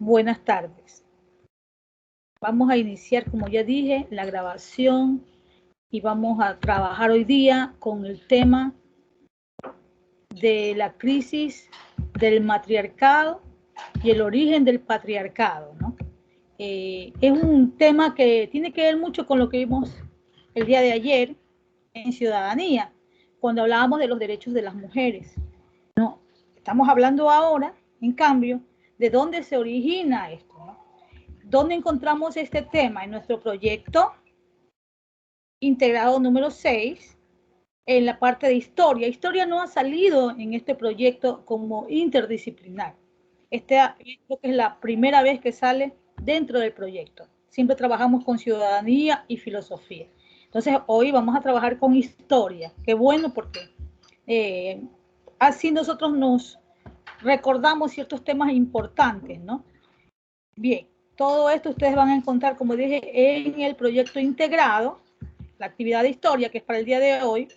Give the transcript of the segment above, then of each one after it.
Buenas tardes. Vamos a iniciar, como ya dije, la grabación y vamos a trabajar hoy día con el tema de la crisis del matriarcado y el origen del patriarcado, ¿no? Es un tema que tiene que ver mucho con lo que vimos el día de ayer en Ciudadanía, cuando hablábamos de los derechos de las mujeres. No, estamos hablando ahora, en cambio, de dónde se origina esto, ¿no? ¿Dónde encontramos este tema? En nuestro proyecto integrado número 6, en la parte de historia. Historia no ha salido en este proyecto como interdisciplinar. Creo que es la primera vez que sale dentro del proyecto. Siempre trabajamos con ciudadanía y filosofía. Entonces, hoy vamos a trabajar con historia. Qué bueno, porque así nosotros nos recordamos ciertos temas importantes, ¿no? Bien, todo esto ustedes van a encontrar, como dije, en el proyecto integrado, la actividad de historia, que es para el día de hoy,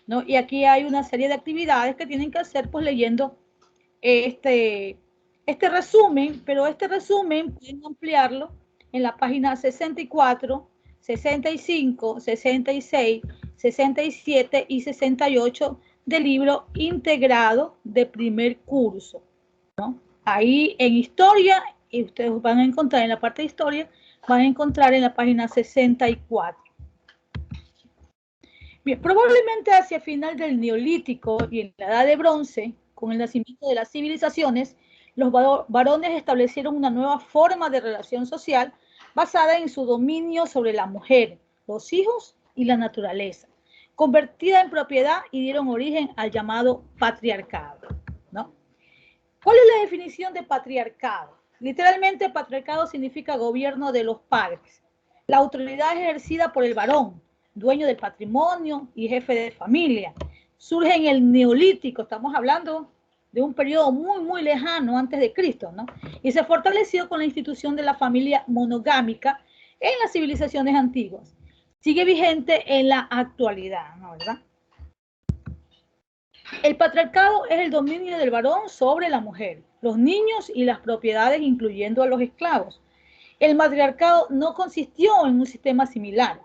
¿no? Y aquí hay una serie de actividades que tienen que hacer, pues, leyendo este resumen, pero este resumen pueden ampliarlo en la página 64, 65, 66, 67 y 68 del libro integrado de primer curso, ¿no? Ahí en historia, y ustedes van a encontrar en la parte de historia, van a encontrar en la página 64. Bien, probablemente hacia final del Neolítico y en la Edad de Bronce, con el nacimiento de las civilizaciones, los varones establecieron una nueva forma de relación social basada en su dominio sobre la mujer, los hijos y la naturaleza, convertida en propiedad, y dieron origen al llamado patriarcado, ¿no? ¿Cuál es la definición de patriarcado? Literalmente, patriarcado significa gobierno de los padres. La autoridad es ejercida por el varón, dueño del patrimonio y jefe de familia. Surge en el Neolítico, estamos hablando de un periodo muy, muy lejano antes de Cristo, ¿no? Y se fortaleció con la institución de la familia monogámica en las civilizaciones antiguas. Sigue vigente en la actualidad, ¿no? ¿Verdad? El patriarcado es el dominio del varón sobre la mujer, los niños y las propiedades, incluyendo a los esclavos. El matriarcado no consistió en un sistema similar,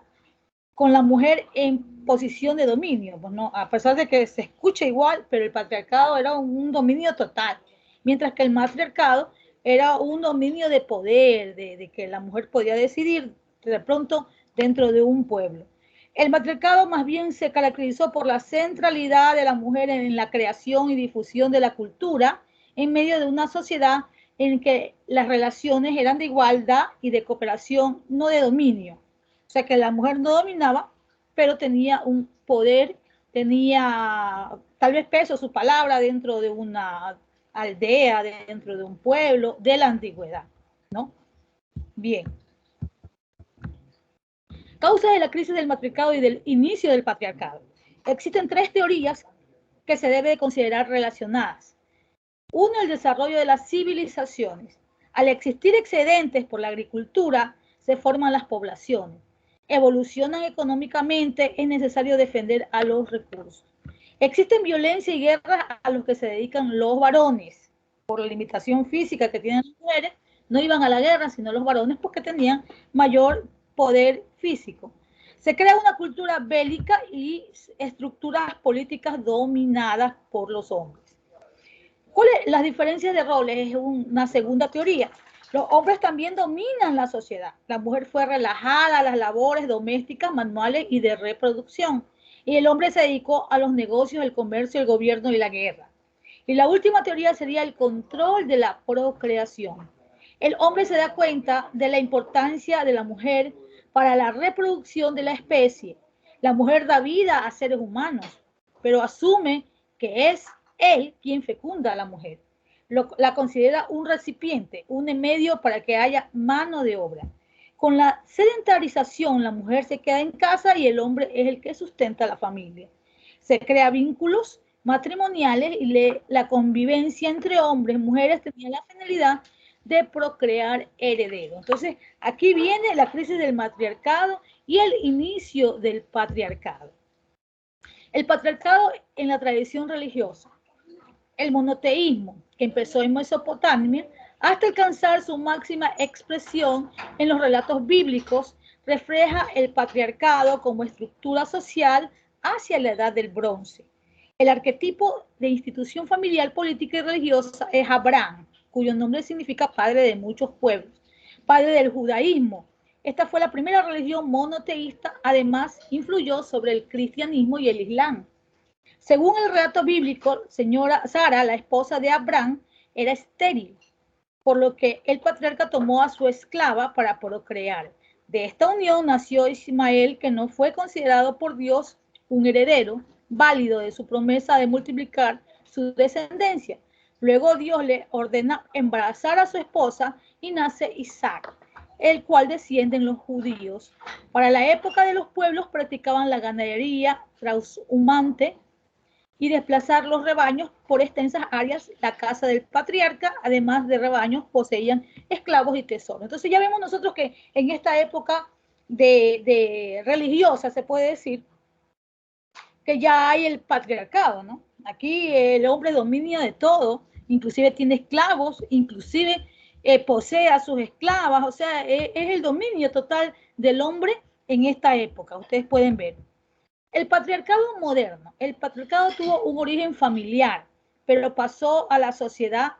con la mujer en posición de dominio, pues no, a pesar de que se escucha igual, pero el patriarcado era un dominio total, mientras que el matriarcado era un dominio de poder, de que la mujer podía decidir de pronto dentro de un pueblo. El matriarcado más bien se caracterizó por la centralidad de la mujer en la creación y difusión de la cultura en medio de una sociedad en que las relaciones eran de igualdad y de cooperación, no de dominio. O sea que la mujer no dominaba, pero tenía un poder, tenía tal vez peso su palabra dentro de una aldea, dentro de un pueblo, de la antigüedad, ¿no? Bien. Causas de la crisis del matriarcado y del inicio del patriarcado. Existen tres teorías que se debe considerar relacionadas. Uno, el desarrollo de las civilizaciones. Al existir excedentes por la agricultura, se forman las poblaciones. Evolucionan económicamente, es necesario defender a los recursos. Existen violencia y guerras a los que se dedican los varones. Por la limitación física que tienen las mujeres, no iban a la guerra, sino los varones, porque tenían mayor poder físico. Se crea una cultura bélica y estructuras políticas dominadas por los hombres. ¿Cuáles las diferencias de roles? Es una segunda teoría. Los hombres también dominan la sociedad. La mujer fue relajada a las labores domésticas, manuales y de reproducción. Y el hombre se dedicó a los negocios, el comercio, el gobierno y la guerra. Y la última teoría sería el control de la procreación. El hombre se da cuenta de la importancia de la mujer para la reproducción de la especie. La mujer da vida a seres humanos, pero asume que es él quien fecunda a la mujer. La considera un recipiente, un medio para que haya mano de obra. Con la sedentarización, la mujer se queda en casa y el hombre es el que sustenta a la familia. Se crea vínculos matrimoniales y la convivencia entre hombres y mujeres tenía la finalidad de procrear herederos. Entonces, aquí viene la crisis del matriarcado y el inicio del patriarcado. El patriarcado en la tradición religiosa. El monoteísmo, que empezó en Mesopotamia, hasta alcanzar su máxima expresión en los relatos bíblicos, refleja el patriarcado como estructura social hacia la edad del bronce. El arquetipo de institución familiar, política y religiosa es Abraham, cuyo nombre significa padre de muchos pueblos, padre del judaísmo. Esta fue la primera religión monoteísta, además influyó sobre el cristianismo y el islam. Según el relato bíblico, señora Sara, la esposa de Abraham, era estéril, por lo que el patriarca tomó a su esclava para procrear. De esta unión nació Ismael, que no fue considerado por Dios un heredero válido de su promesa de multiplicar su descendencia. Luego Dios le ordena embarazar a su esposa y nace Isaac, el cual descienden los judíos. Para la época de los pueblos practicaban la ganadería transhumante y desplazar los rebaños por extensas áreas. La casa del patriarca, además de rebaños, poseían esclavos y tesoros. Entonces ya vemos nosotros que en esta época de religiosa, se puede decir, que ya hay el patriarcado, ¿no? Aquí el hombre domina de todo, inclusive tiene esclavos, inclusive posee a sus esclavas, o sea, es el dominio total del hombre en esta época, ustedes pueden ver. El patriarcado moderno. El patriarcado tuvo un origen familiar, pero pasó a la sociedad,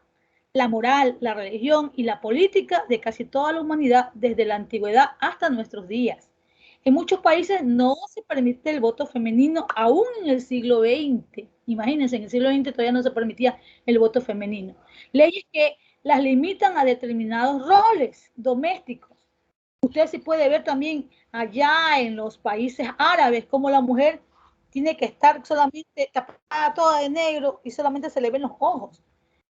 la moral, la religión y la política de casi toda la humanidad desde la antigüedad hasta nuestros días. En muchos países no se permite el voto femenino, aún en el siglo XX. Imagínense, en el siglo XX todavía no se permitía el voto femenino. Leyes que las limitan a determinados roles domésticos. Usted sí puede ver también allá en los países árabes cómo la mujer tiene que estar solamente tapada toda de negro y solamente se le ven los ojos.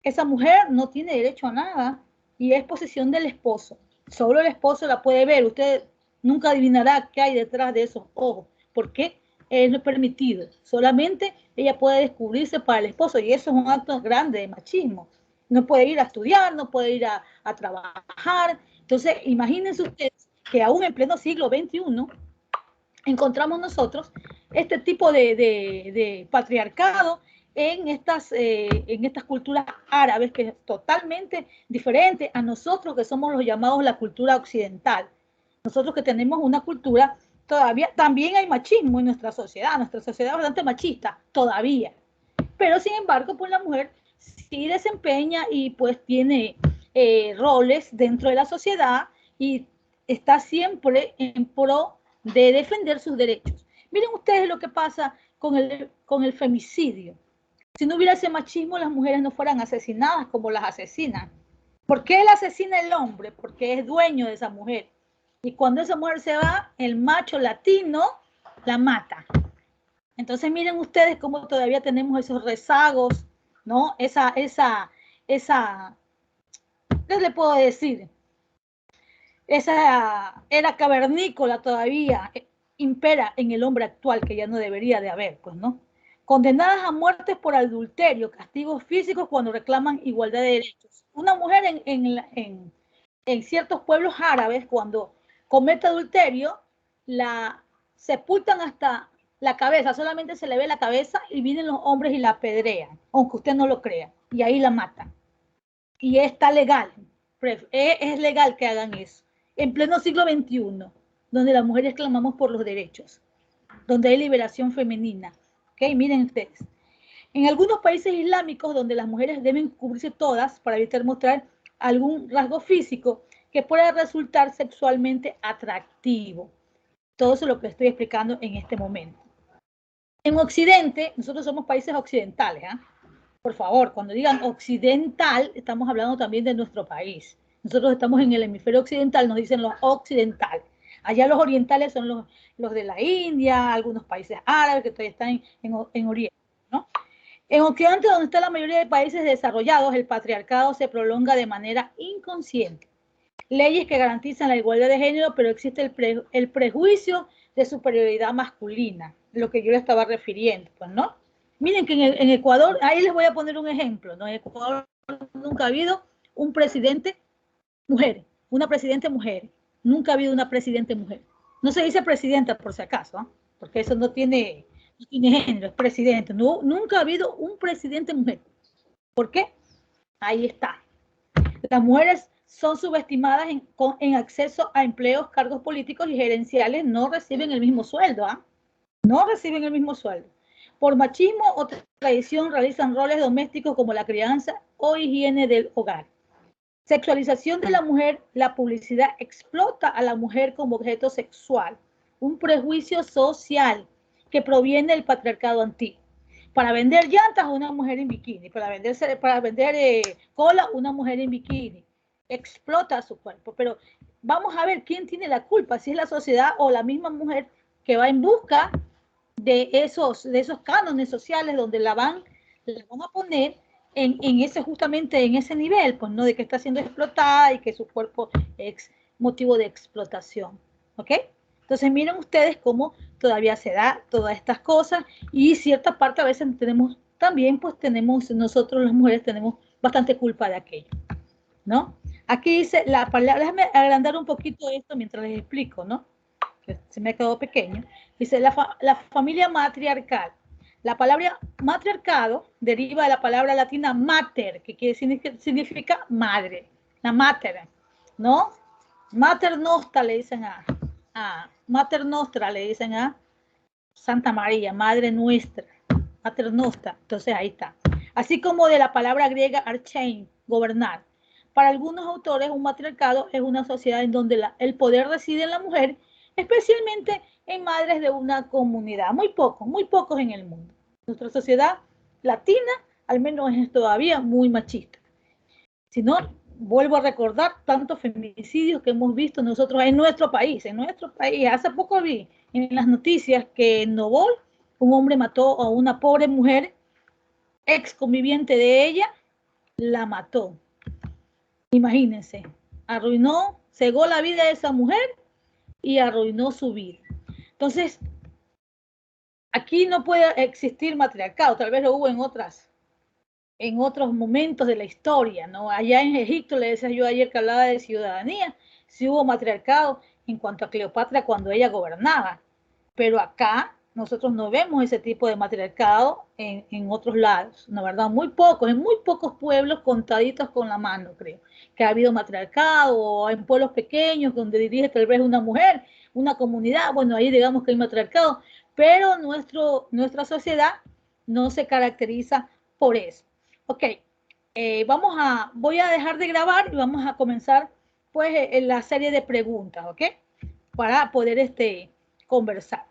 Esa mujer no tiene derecho a nada y es posesión del esposo. Solo el esposo la puede ver. Usted nunca adivinará qué hay detrás de esos ojos. ¿Por qué? No es permitido. Solamente ella puede descubrirse para el esposo y eso es un acto grande de machismo. No puede ir a estudiar, no puede ir a trabajar. Entonces, imagínense ustedes que aún en pleno siglo XXI encontramos nosotros este tipo de patriarcado en estas culturas árabes, que es totalmente diferente a nosotros que somos los llamados la cultura occidental. Nosotros que tenemos una cultura, todavía también hay machismo en nuestra sociedad es bastante machista, todavía. Pero sin embargo, pues la mujer sí desempeña y pues tiene roles dentro de la sociedad y está siempre en pro de defender sus derechos. Miren ustedes lo que pasa con el femicidio. Si no hubiera ese machismo, las mujeres no fueran asesinadas como las asesinan. ¿Por qué él asesina al hombre? Porque es dueño de esa mujer. Y cuando esa mujer se va, el macho latino la mata. Entonces miren ustedes cómo todavía tenemos esos rezagos, ¿no? ¿Qué le puedo decir? Esa era cavernícola todavía impera en el hombre actual, que ya no debería de haber, pues, ¿no? Condenadas a muerte por adulterio, castigos físicos cuando reclaman igualdad de derechos. Una mujer en ciertos pueblos árabes, cuando comete adulterio, la sepultan hasta la cabeza, solamente se le ve la cabeza y vienen los hombres y la apedrean, aunque usted no lo crea, y ahí la matan. Y está legal, es legal que hagan eso. En pleno siglo XXI, donde las mujeres clamamos por los derechos, donde hay liberación femenina. ¿Okay? Miren ustedes. En algunos países islámicos, donde las mujeres deben cubrirse todas para evitar mostrar algún rasgo físico que pueda resultar sexualmente atractivo. Todo eso es lo que estoy explicando en este momento. En Occidente, nosotros somos países occidentales, ¿eh? Por favor, cuando digan occidental, estamos hablando también de nuestro país. Nosotros estamos en el hemisferio occidental, nos dicen los occidentales. Allá los orientales son los de la India, algunos países árabes que todavía están en Oriente, ¿no? En Occidente, donde está la mayoría de países desarrollados, el patriarcado se prolonga de manera inconsciente. Leyes que garantizan la igualdad de género, pero existe el prejuicio de superioridad masculina, lo que yo le estaba refiriendo, pues, ¿no? Miren que en Ecuador, ahí les voy a poner un ejemplo, ¿no? En Ecuador nunca ha habido un presidente mujer, una presidente mujer, nunca ha habido una presidente mujer. No se dice presidenta por si acaso, ¿eh? Porque eso no tiene género, es presidente. No, nunca ha habido un presidente mujer. ¿Por qué? Ahí está. Las mujeres son subestimadas en acceso a empleos, cargos políticos y gerenciales, no reciben el mismo sueldo, ¿ah? No reciben el mismo sueldo. Por machismo o tradición realizan roles domésticos como la crianza o higiene del hogar. Sexualización de la mujer, la publicidad explota a la mujer como objeto sexual, un prejuicio social que proviene del patriarcado antiguo. Para vender llantas, una mujer en bikini. Para vender cola, una mujer en bikini. Explota su cuerpo. Pero vamos a ver quién tiene la culpa, si es la sociedad o la misma mujer que va en busca de esos cánones sociales donde la van a poner justamente en ese nivel, pues, ¿no? De que está siendo explotada y que su cuerpo es motivo de explotación. ¿Ok? Entonces miren ustedes cómo todavía se da todas estas cosas y cierta parte a veces tenemos, nosotros las mujeres tenemos bastante culpa de aquello, ¿no? Aquí dice la palabra, déjame agrandar un poquito esto mientras les explico, ¿no? Que se me ha quedado pequeño. Dice la familia matriarcal. La palabra matriarcado deriva de la palabra latina mater, que significa madre, la mater, ¿no? Mater nostra le dicen Mater nostra le dicen a Santa María, Madre nuestra, Mater nostra, entonces ahí está. Así como de la palabra griega archein, gobernar. Para algunos autores, un matriarcado es una sociedad en donde el poder reside en la mujer, especialmente en madres de una comunidad. Muy pocos en el mundo. Nuestra sociedad latina, al menos, es todavía muy machista. Si no, vuelvo a recordar tantos feminicidios que hemos visto nosotros en nuestro país. Hace poco vi en las noticias que en Novol un hombre mató a una pobre mujer, ex conviviente de ella, la mató. Imagínense, cegó la vida de esa mujer y arruinó su vida. Entonces, aquí no puede existir matriarcado, tal vez lo hubo en otros momentos de la historia, ¿no? Allá en Egipto, le decía yo ayer que hablaba de ciudadanía, sí hubo matriarcado en cuanto a Cleopatra cuando ella gobernaba, pero acá nosotros no vemos ese tipo de matriarcado en otros lados, ¿no? ¿Verdad? En muy pocos pueblos, contaditos con la mano, creo, que ha habido matriarcado, o en pueblos pequeños donde dirige tal vez una mujer, una comunidad, bueno, ahí digamos que hay matriarcado, pero nuestra sociedad no se caracteriza por eso. Ok, voy a dejar de grabar y vamos a comenzar pues en la serie de preguntas, ¿ok? Para poder conversar.